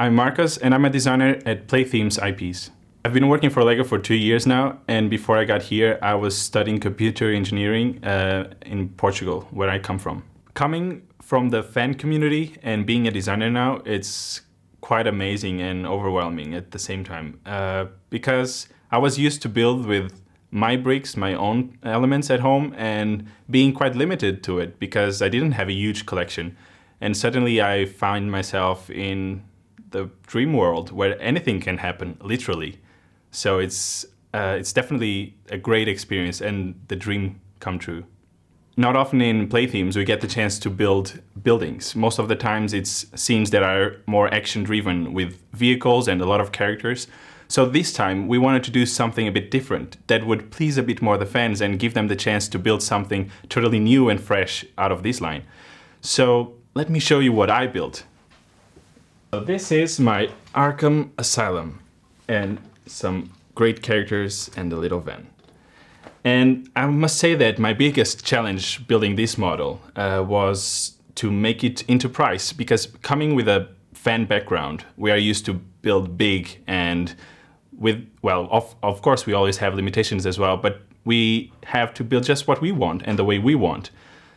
I'm Marcus and I'm a designer at Playthemes IPs. I've been working for LEGO for 2 years now, and before I got here I was studying computer engineering in Portugal, where I come from. Coming from the fan community and being a designer now, it's quite amazing and overwhelming at the same time, because I was used to build with my bricks, my own elements at home, and being quite limited to it because I didn't have a huge collection. And suddenly I find myself in the dream world where anything can happen, literally. So it's definitely a great experience and the dream come true. Not often in Playthemes we get the chance to build buildings. Most of the times it's scenes that are more action-driven with vehicles and a lot of characters. So this time we wanted to do something a bit different that would please a bit more the fans and give them the chance to build something totally new and fresh out of this line. So let me show you what I built. So this is my Arkham Asylum and some great characters and a little van. And I must say that my biggest challenge building this model was to make it into price, because coming with a fan background, we are used to build big and with, well, of course we always have limitations as well, but we have to build just what we want and the way we want.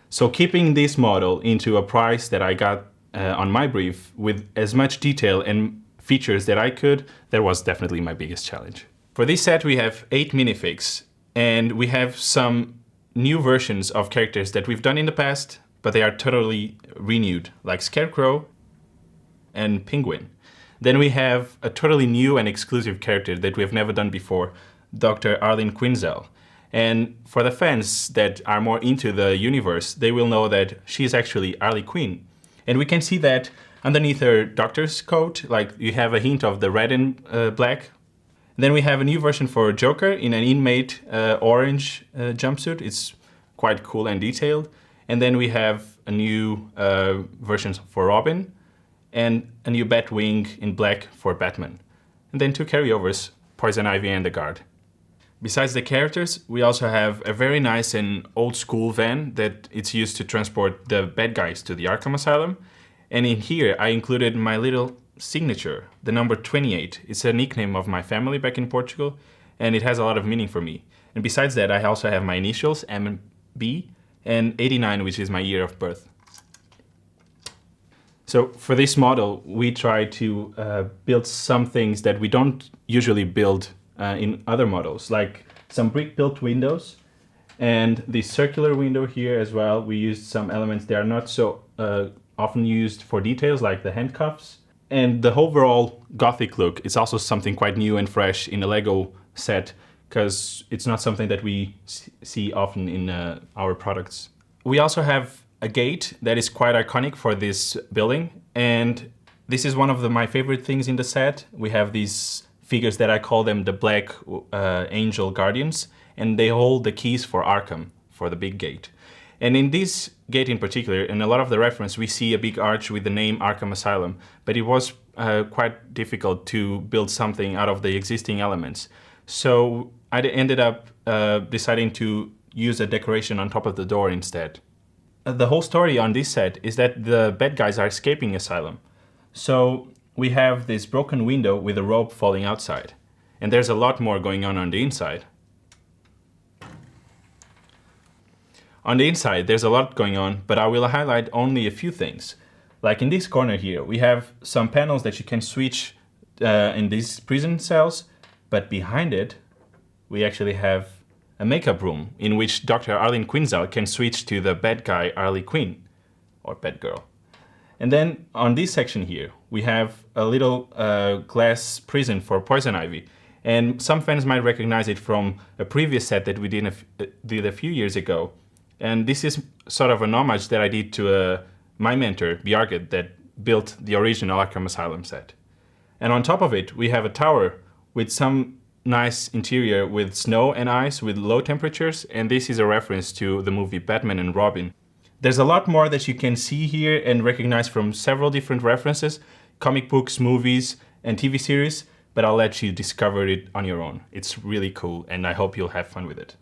So keeping this model into a price that I got on my brief with as much detail and features that I could, that was definitely my biggest challenge. For this set we have 8 minifigs, and we have some new versions of characters that we've done in the past, but they are totally renewed, like Scarecrow and Penguin. Then we have a totally new and exclusive character that we have never done before, Dr. Harleen Quinzel. And for the fans that are more into the universe, they will know that she is actually Harley Quinn. And we can see that underneath her doctor's coat, like you have a hint of the red and black. Then we have a new version for Joker in an inmate orange jumpsuit. It's quite cool and detailed. And then we have a new version for Robin and a new Batwing in black for Batman. And then 2 carryovers, Poison Ivy and the Guard. Besides the characters, we also have a very nice and old school van that it's used to transport the bad guys to the Arkham Asylum. And in here I included my little signature, the number 28. It's a nickname of my family back in Portugal, and it has a lot of meaning for me. And besides that, I also have my initials, M and B, and 89, which is my year of birth. So for this model, we try to build some things that we don't usually build in other models, like some brick-built windows, and the circular window here as well. We used some elements that are not so often used for details, like the handcuffs. And the overall gothic look is also something quite new and fresh in a LEGO set, because it's not something that we see often in our products. We also have a gate that is quite iconic for this building, and this is one of my favorite things in the set. We have these figures that I call them the Black Angel Guardians, and they hold the keys for Arkham, for the big gate. And in this gate in particular, in a lot of the reference, we see a big arch with the name Arkham Asylum, but it was quite difficult to build something out of the existing elements. So I ended up deciding to use a decoration on top of the door instead. The whole story on this set is that the bad guys are escaping Asylum. So we have this broken window with a rope falling outside, and there's a lot more going on the inside. On the inside, there's a lot going on, but I will highlight only a few things. Like in this corner here, we have some panels that you can switch in these prison cells, but behind it, we actually have a makeup room in which Dr. Arlene Quinzel can switch to the bad guy Harley Quinn, or bad girl. And then on this section here, we have a little glass prison for Poison Ivy. And some fans might recognize it from a previous set that we did a few years ago. And this is sort of an homage that I did to my mentor, Bjarke, that built the original Arkham Asylum set. And on top of it, we have a tower with some nice interior with snow and ice with low temperatures. And this is a reference to the movie Batman and Robin. There's a lot more that you can see here and recognize from several different references, comic books, movies, and TV series, but I'll let you discover it on your own. It's really cool, and I hope you'll have fun with it.